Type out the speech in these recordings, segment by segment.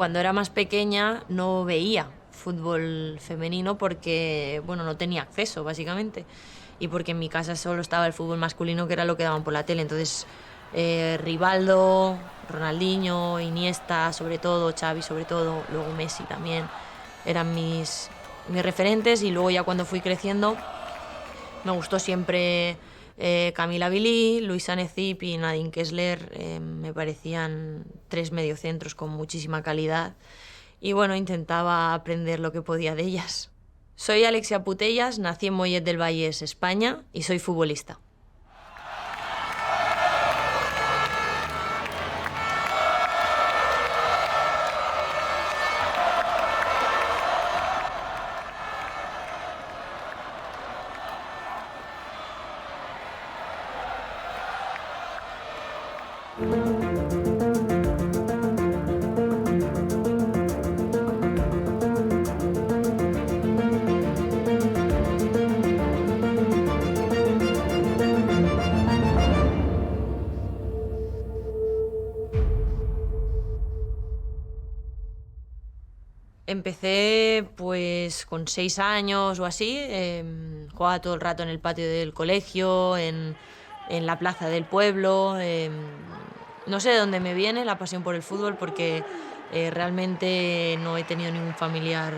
Cuando era más pequeña no veía fútbol femenino porque, bueno, no tenía acceso, básicamente. Y porque en mi casa solo estaba el fútbol masculino, que era lo que daban por la tele. Entonces, Rivaldo, Ronaldinho, Iniesta, sobre todo, Xavi, sobre todo, luego Messi también, eran mis referentes. Y luego ya cuando fui creciendo, me gustó siempre Camila Billy, Luisa Necip y Nadine Kessler. Me parecían tres mediocentros con muchísima calidad. Y bueno, intentaba aprender lo que podía de ellas. Soy Alexia Putellas, nací en Mollet del Vallès, España, y soy futbolista. Empecé pues con 6 años o así, jugaba todo el rato en el patio del colegio, en la plaza del pueblo. No sé de dónde me viene la pasión por el fútbol porque realmente no he tenido ningún familiar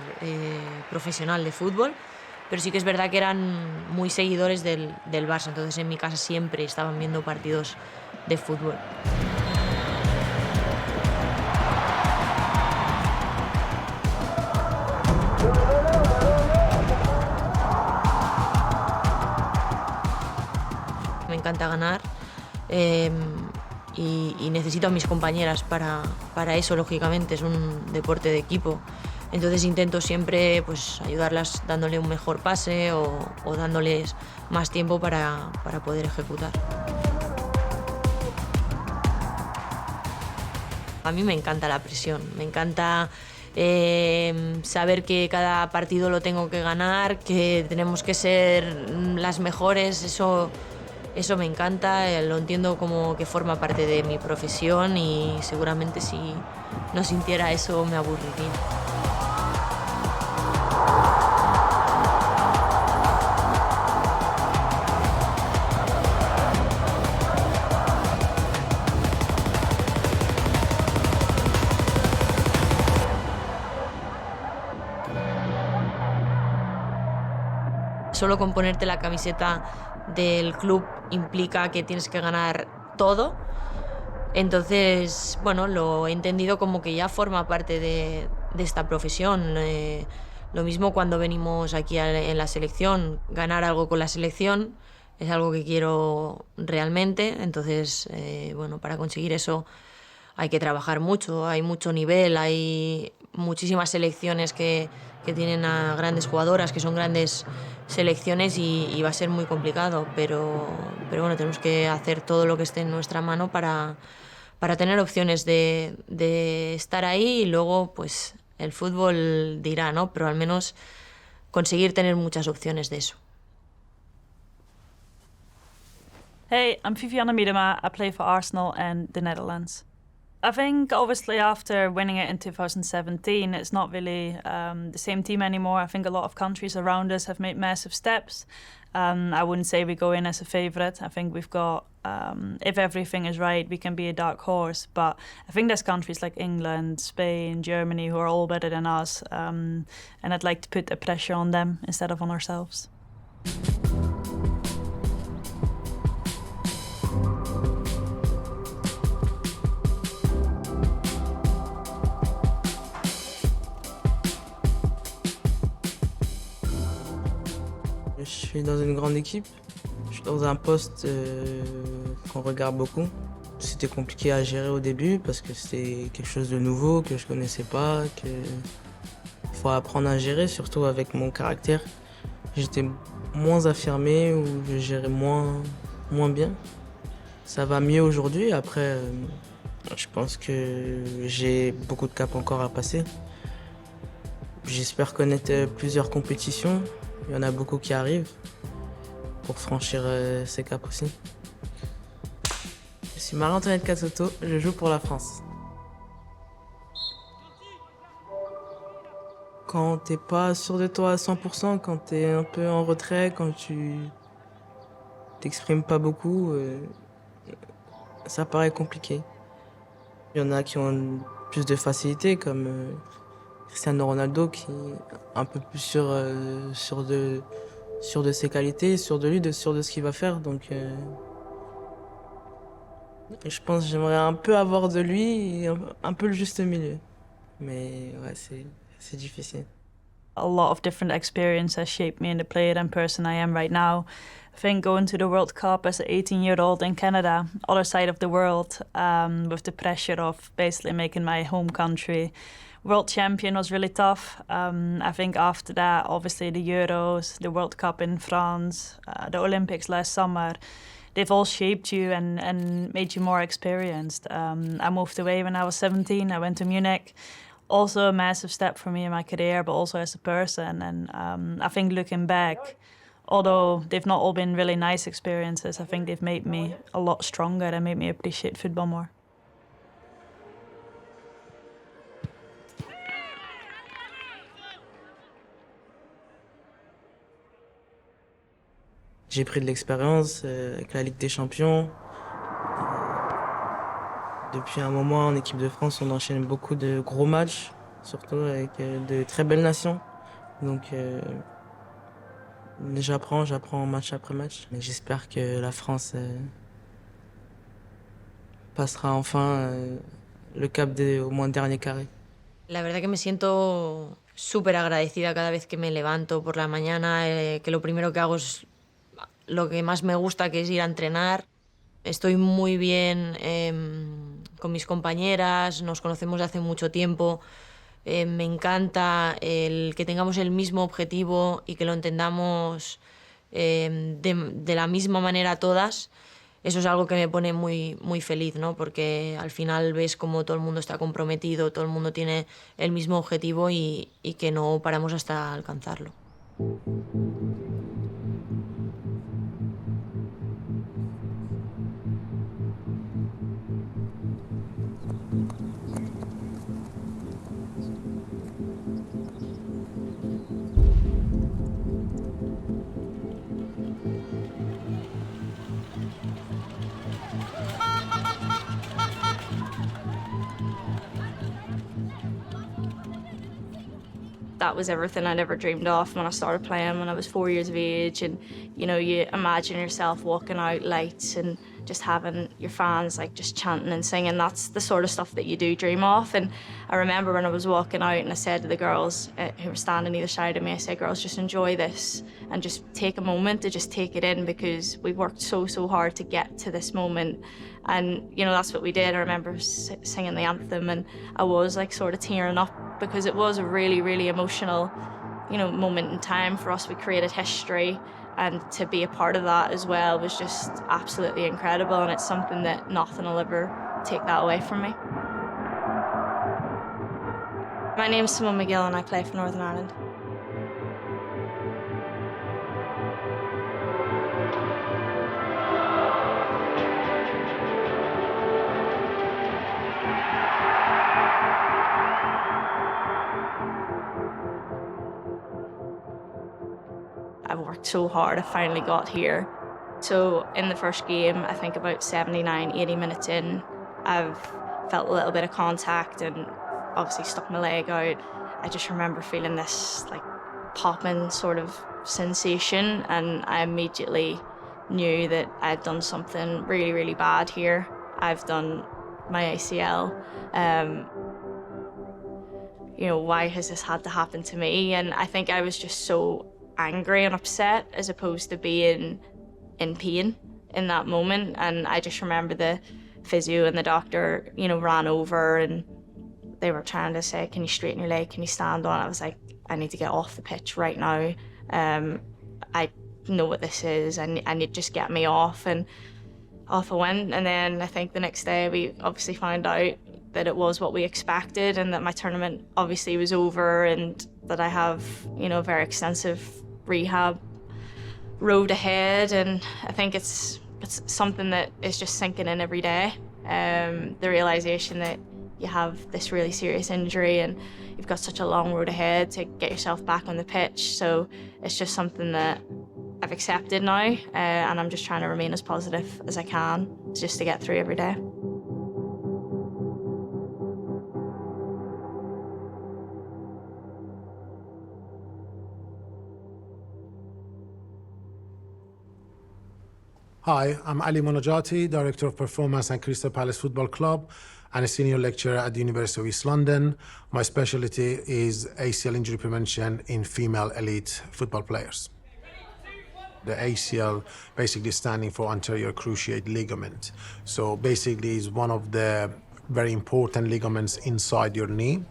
profesional de fútbol, pero sí que es verdad que eran muy seguidores del Barça, entonces en mi casa siempre estaban viendo partidos de fútbol. Me encanta ganar y necesito a mis compañeras para eso, lógicamente, es un deporte de equipo. Entonces intento siempre pues, ayudarlas dándole un mejor pase o dándoles más tiempo para poder ejecutar. A mí me encanta la presión, me encanta saber que cada partido lo tengo que ganar, que tenemos que ser las mejores, eso me encanta, lo entiendo como que forma parte de mi profesión y seguramente si no sintiera eso me aburriría. Solo con ponerte la camiseta del club implica que tienes que ganar todo. Entonces, bueno, lo he entendido como que ya forma parte de esta profesión. Lo mismo cuando venimos aquí en la selección, ganar algo con la selección es algo que quiero realmente. Entonces, bueno, para conseguir eso hay que trabajar mucho, hay mucho nivel, hay muchísimas selecciones que tienen a grandes jugadoras, que son grandes selecciones y va a ser muy complicado, pero bueno, tenemos que hacer todo lo que esté en nuestra mano para tener opciones de estar ahí y luego pues el fútbol dirá, ¿no? Pero al menos conseguir tener muchas opciones de eso. Hey, I'm Vivianne Miedema. I play for Arsenal and the Netherlands. I think obviously after winning it in 2017, it's not really the same team anymore. I think a lot of countries around us have made massive steps. I wouldn't say we go in as a favourite. I think we've got, if everything is right, we can be a dark horse. But I think there's countries like England, Spain, Germany who are all better than us. And I'd like to put the pressure on them instead of on ourselves. Je suis dans une grande équipe, je suis dans un poste qu'on regarde beaucoup. C'était compliqué à gérer au début parce que c'était quelque chose de nouveau que je connaissais pas, qu'il faut apprendre à gérer, surtout avec mon caractère. J'étais moins affirmé ou je gérais moins bien. Ça va mieux aujourd'hui, après je pense que j'ai beaucoup de caps encore à passer. J'espère connaître plusieurs compétitions. Il y en a beaucoup qui arrivent pour franchir ces caps aussi. Je suis Marie Antoinette Katoto, je joue pour la France. quand t'es pas sûr de toi à 100%, quand t'es un peu en retrait, quand tu t'exprimes pas beaucoup, ça paraît compliqué. Il y en a qui ont plus de facilité, comme Cristiano Ronaldo, qui est un peu plus sûr de ses qualités, sûr de lui, sûr de ce qu'il va faire. Donc, je pense que j'aimerais un peu avoir de lui et un peu le juste milieu. Mais ouais, c'est difficile. A lot of different experience has shaped me into the player and person I am right now. I think going to the World Cup as an 18-year-old in Canada, other side of the world, with the pressure of basically making my home country world champion was really tough. I think after that, obviously the Euros, the World Cup in France, the Olympics last summer, they've all shaped you and made you more experienced. I moved away when I was 17. I went to Munich. Also a massive step for me in my career, but also as a person. And I think looking back, although they've not all been really nice experiences, I think they've made me a lot stronger and made me appreciate football more. J'ai pris de l'expérience avec la Ligue des Champions. Depuis un moment, en équipe de France, on enchaîne beaucoup de gros matchs, surtout avec de très belles nations. Donc, j'apprends match après match. Et j'espère que la France passera enfin le cap au moins dernier carré. La verdad que me siento súper agradecida cada vez que me levanto por la mañana, que lo primero que hago es lo que más me gusta, que es ir a entrenar. Estoy muy bien con mis compañeras, nos conocemos de hace mucho tiempo. Me encanta el que tengamos el mismo objetivo y que lo entendamos de la misma manera todas. Eso es algo que me pone muy, muy feliz, ¿no? Porque al final ves como todo el mundo está comprometido, todo el mundo tiene el mismo objetivo y que no paramos hasta alcanzarlo. That was everything I'd ever dreamed of when I started playing when I was 4 years of age. And, you know, you imagine yourself walking out lights and just having your fans like just chanting and singing. That's the sort of stuff that you do dream of. And I remember when I was walking out and I said to the girls who were standing either side of me, I said, girls, just enjoy this and just take a moment to just take it in, because we've worked so, so hard to get to this moment. And, you know, that's what we did. I remember singing the anthem and I was like sort of tearing up, because it was a really, really emotional, you know, moment in time for us. We created history, and to be a part of that as well was just absolutely incredible, and it's something that nothing will ever take that away from me. My name's Simone Magill and I play for Northern Ireland. I've worked so hard, I finally got here. So in the first game, I think about 79, 80 minutes in, I've felt a little bit of contact and obviously stuck my leg out. I just remember feeling this like popping sort of sensation, and I immediately knew that I'd done something really, really bad here. I've done my ACL. You know, why has this had to happen to me? And I think I was just so angry and upset as opposed to being in pain in that moment. And I just remember the physio and the doctor, you know, ran over and they were trying to say, can you straighten your leg? Can you stand on it? I was like, I need to get off the pitch right now. I know what this is. I need just get me off. And off I went. And then I think the next day we obviously found out that it was what we expected and that my tournament obviously was over and that I have, you know, a very extensive rehab road ahead. And I think it's something that is just sinking in every day. The realization that you have this really serious injury and you've got such a long road ahead to get yourself back on the pitch. So it's just something that I've accepted now, and I'm just trying to remain as positive as I can just to get through every day. Hi, I'm Ali Monajati, Director of Performance at Crystal Palace Football Club and a Senior Lecturer at the University of East London. My specialty is ACL injury prevention in female elite football players. The ACL basically standing for anterior cruciate ligament. So basically is one of the very important ligaments inside your knee,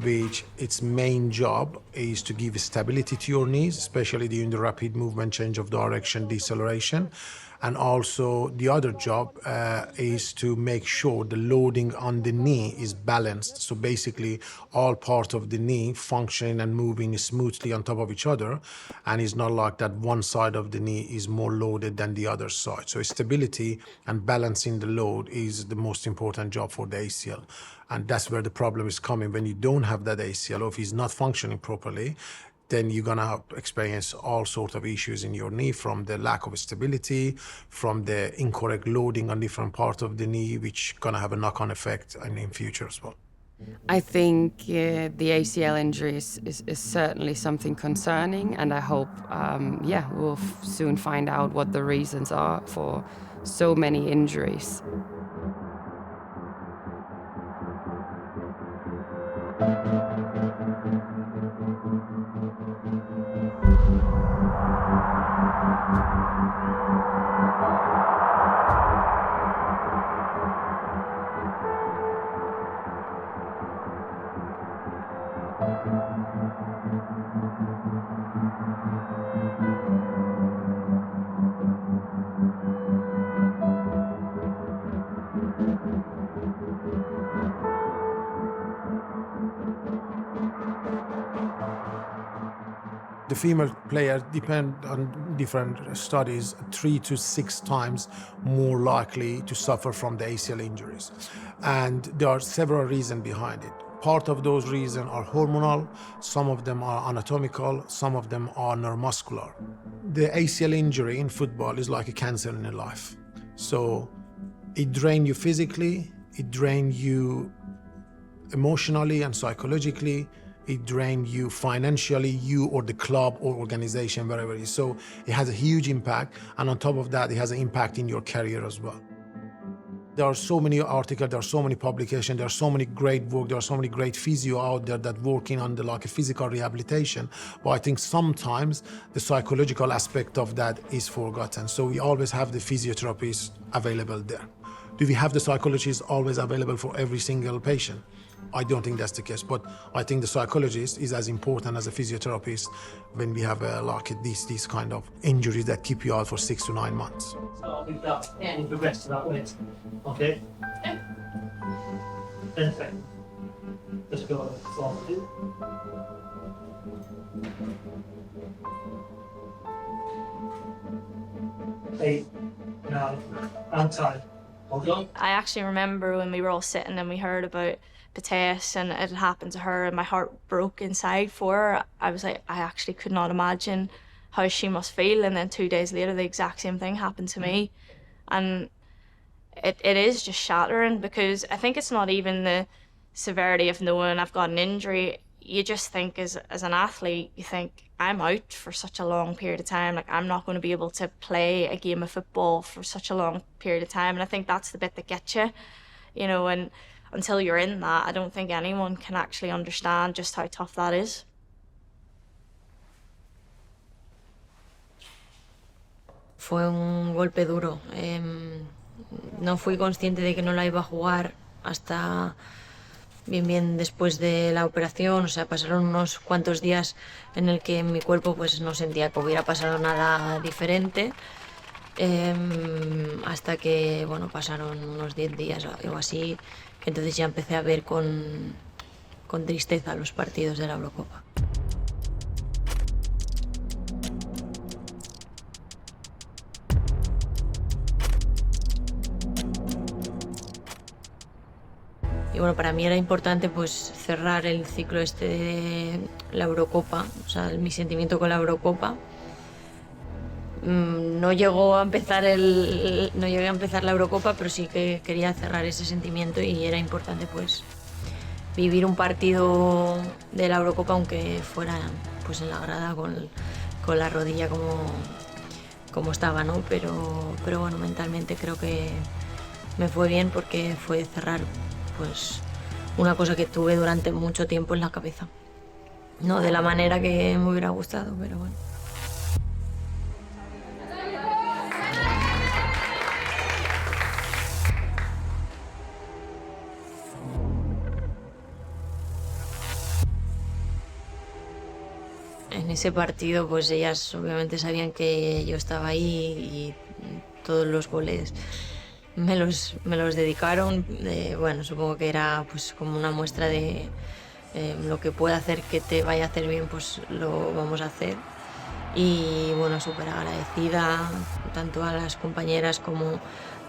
which its main job is to give stability to your knees, especially during the rapid movement, change of direction, deceleration. And also the other job is to make sure the loading on the knee is balanced. So basically all parts of the knee functioning and moving smoothly on top of each other. And it's not like that one side of the knee is more loaded than the other side. So stability and balancing the load is the most important job for the ACL. And that's where the problem is coming. When you don't have that ACL, or if it's not functioning properly, then you're gonna experience all sorts of issues in your knee, from the lack of stability, from the incorrect loading on different parts of the knee, which gonna have a knock-on effect in future as well. I think the ACL injury is certainly something concerning, and I hope, we'll soon find out what the reasons are for so many injuries. The female players, depend on different studies, 3 to 6 times more likely to suffer from the ACL injuries. And there are several reasons behind it. Part of those reasons are hormonal, some of them are anatomical, some of them are neuromuscular. The ACL injury in football is like a cancer in your life. So it drains you physically, it drains you emotionally and psychologically, it drains you financially, you or the club or organization, wherever it is. So it has a huge impact, and on top of that, it has an impact in your career as well. There are so many articles, there are so many publications, there are so many great work, there are so many great physio out there that working on a physical rehabilitation. But I think sometimes the psychological aspect of that is forgotten. So we always have the physiotherapists available there. Do we have the psychologists always available for every single patient? I don't think that's the case, but I think the psychologist is as important as a physiotherapist when we have these kind of injuries that keep you out for 6 to 9 months. So I'll leave that and progress to that way. Okay? Yeah. Then just go on to do. 8, 9, and time. Hold on. I actually remember when we were all sitting and we heard about Putellas and it had happened to her, and my heart broke inside for her. I was like, I actually could not imagine how she must feel. And then 2 days later, the exact same thing happened to me. And it is just shattering, because I think it's not even the severity of knowing I've got an injury. You just think as an athlete, you think, I'm out for such a long period of time. Like, I'm not going to be able to play a game of football for such a long period of time. And I think that's the bit that gets you, you know, and until you're in that, I don't think anyone can actually understand just how tough that is. Fue un golpe duro. No fui consciente de que no la iba a jugar hasta bien después de la operación. O sea, pasaron unos cuantos días en el que mi cuerpo pues no sentía que hubiera pasado nada diferente. Hasta que, bueno, pasaron unos 10 días o así, que entonces ya empecé a ver con tristeza los partidos de la Eurocopa. bueno, para mí era importante pues cerrar el ciclo este de la Eurocopa, o sea, mi sentimiento con la Eurocopa. No llegó a empezar no llegué a empezar la Eurocopa, pero sí que quería cerrar ese sentimiento y era importante pues vivir un partido de la Eurocopa aunque fuera pues en la grada con la rodilla como estaba, ¿no? Pero bueno, mentalmente creo que me fue bien porque fue cerrar pues una cosa que tuve durante mucho tiempo en la cabeza. No de la manera que me hubiera gustado, pero bueno. En ese partido pues ellas obviamente sabían que yo estaba ahí y todos los goles me los dedicaron. Bueno, supongo que era pues como una muestra de lo que pueda hacer que te vaya a hacer bien, pues lo vamos a hacer. Y bueno, súper agradecida tanto a las compañeras como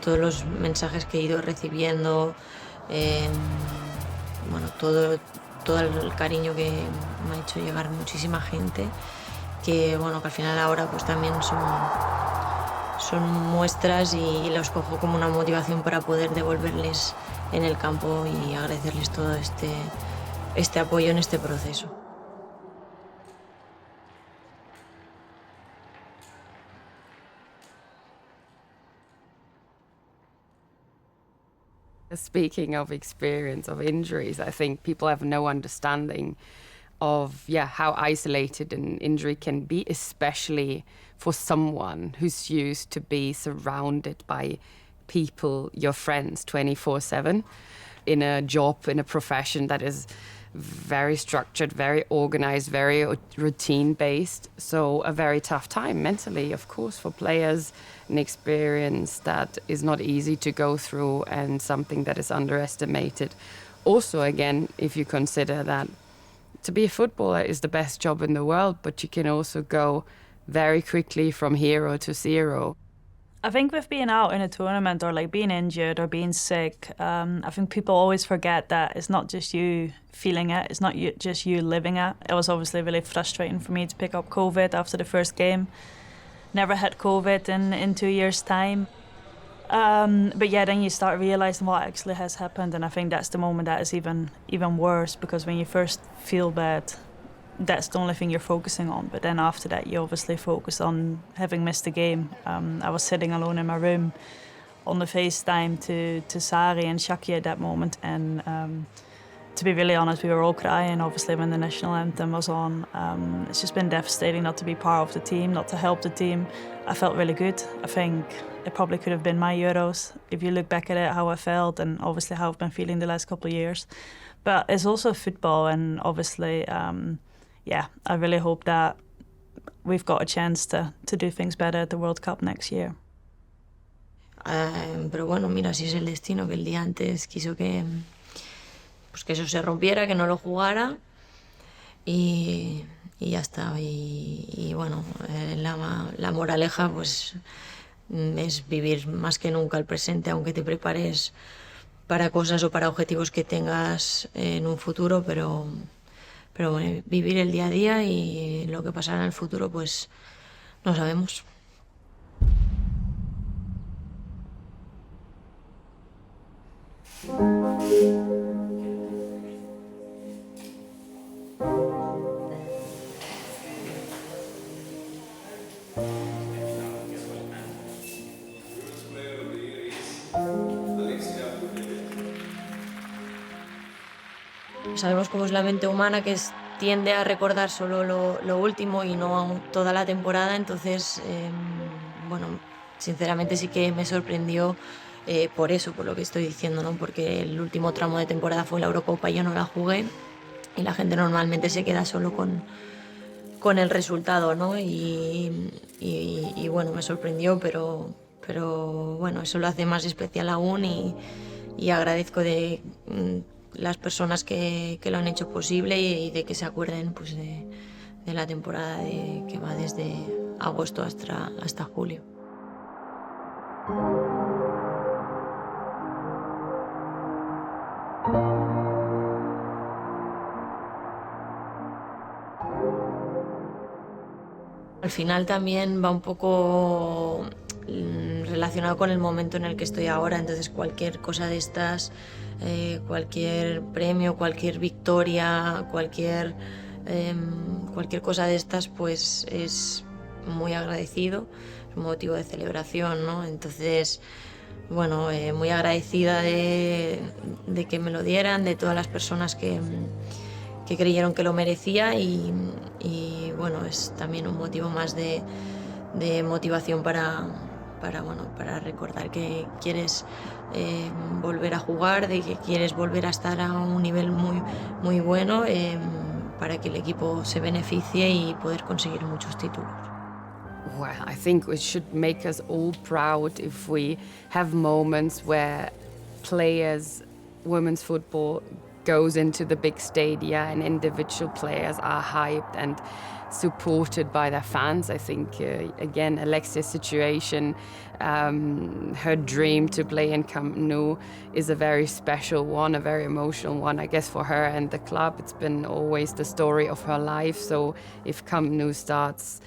todos los mensajes que he ido recibiendo, bueno, todo el cariño que me ha hecho llegar muchísima gente, que bueno, que al final ahora pues también son muestras y los cojo como una motivación para poder devolverles en el campo y agradecerles todo este apoyo en este proceso. Speaking of experience of injuries, I think people have no understanding of how isolated an injury can be, especially for someone who's used to be surrounded by people, your friends, 24/7, in a job, in a profession that is very structured, very organized, very routine-based. So a very tough time mentally, of course, for players, an experience that is not easy to go through and something that is underestimated. Also, again, if you consider that to be a footballer is the best job in the world, but you can also go very quickly from hero to zero. I think with being out in a tournament or like being injured or being sick, I think people always forget that it's not just you feeling it, it's not just you living it. It was obviously really frustrating for me to pick up COVID after the first game. Never had COVID in 2 years' time. But yeah, then you start realizing what actually has happened, and I think that's the moment that is even worse, because when you first feel bad, that's the only thing you're focusing on. But then after that, you obviously focus on having missed the game. I was sitting alone in my room on the FaceTime to Sari and Shaki at that moment, and to be really honest, we were all crying, obviously, when the national anthem was on. It's just been devastating not to be part of the team, not to help the team. I felt really good. I think it probably could have been my Euros, if you look back at it, how I felt, and obviously how I've been feeling the last couple of years. But it's also football, and obviously, I really hope that we've got a chance to do things better at the World Cup next year. Pero bueno, mira, si es el destino, que el día antes quiso que eso se rompiera, que no lo jugara y ya está. Y bueno, la moraleja pues es vivir más que nunca el presente, aunque te prepares para cosas o para objetivos que tengas en un futuro, pero bueno, vivir el día a día, y lo que pasará en el futuro pues no sabemos. Sabemos cómo es la mente humana, que tiende a recordar solo lo último y no toda la temporada. Entonces, bueno, sinceramente sí que me sorprendió por eso, por lo que estoy diciendo, ¿no? Porque el último tramo de temporada fue la Eurocopa y yo no la jugué, y la gente normalmente se queda solo con el resultado, ¿no? Y bueno, me sorprendió, pero bueno, eso lo hace más especial aún, y agradezco de las personas que lo han hecho posible y de que se acuerden pues de la temporada que va desde agosto hasta julio. Al final también va un poco relacionado con el momento en el que estoy ahora, entonces cualquier cosa de estas, cualquier premio, cualquier victoria, cualquier cosa de estas, pues es muy agradecido, es un motivo de celebración, ¿no? Entonces, bueno, muy agradecida de que me lo dieran, de todas las personas que creyeron que lo merecía y bueno, es también un motivo más de motivación para recordar que quieres volver a jugar, de que quieres volver a estar a un nivel muy bueno para que el equipo se beneficie y poder conseguir muchos títulos. Well, I think it should make us all proud if we have moments where players, women's football, goes into the big stadia and individual players are hyped and supported by their fans. I think, again, Alexia's situation, her dream to play in Camp Nou is a very special one, a very emotional one, I guess, for her and the club. It's been always the story of her life. So if Camp Nou starts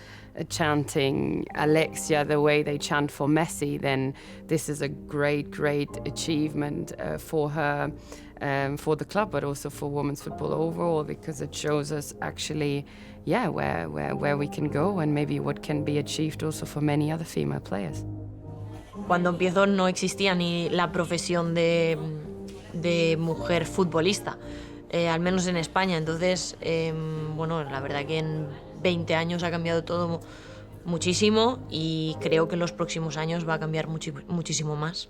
chanting Alexia the way they chant for Messi, then this is a great, great achievement for her, for the club, but also for women's football overall, because it shows us actually, yeah, where we can go and maybe what can be achieved also for many other female players. Cuando empiezo no existía ni la profesión de mujer futbolista, al menos en España. Entonces, bueno, la verdad que en 20 años ha cambiado todo muchísimo y creo que en los próximos años va a cambiar muchísimo más.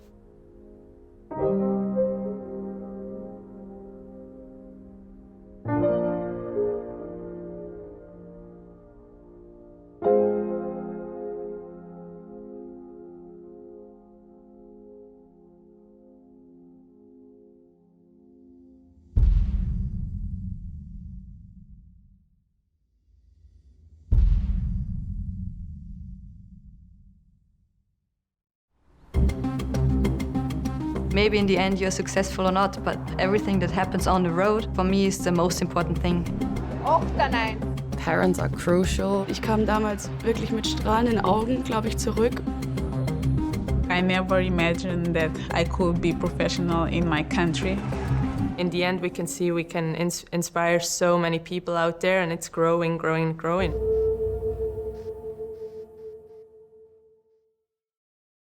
Maybe in the end you're successful or not, but everything that happens on the road, for me, is the most important thing. Parents are crucial. Ich kam damals wirklich mit strahlenden Augen, glaube ich, zurück. I never imagined that I could be professional in my country. In the end, we can see we can inspire so many people out there, and it's growing, growing, growing.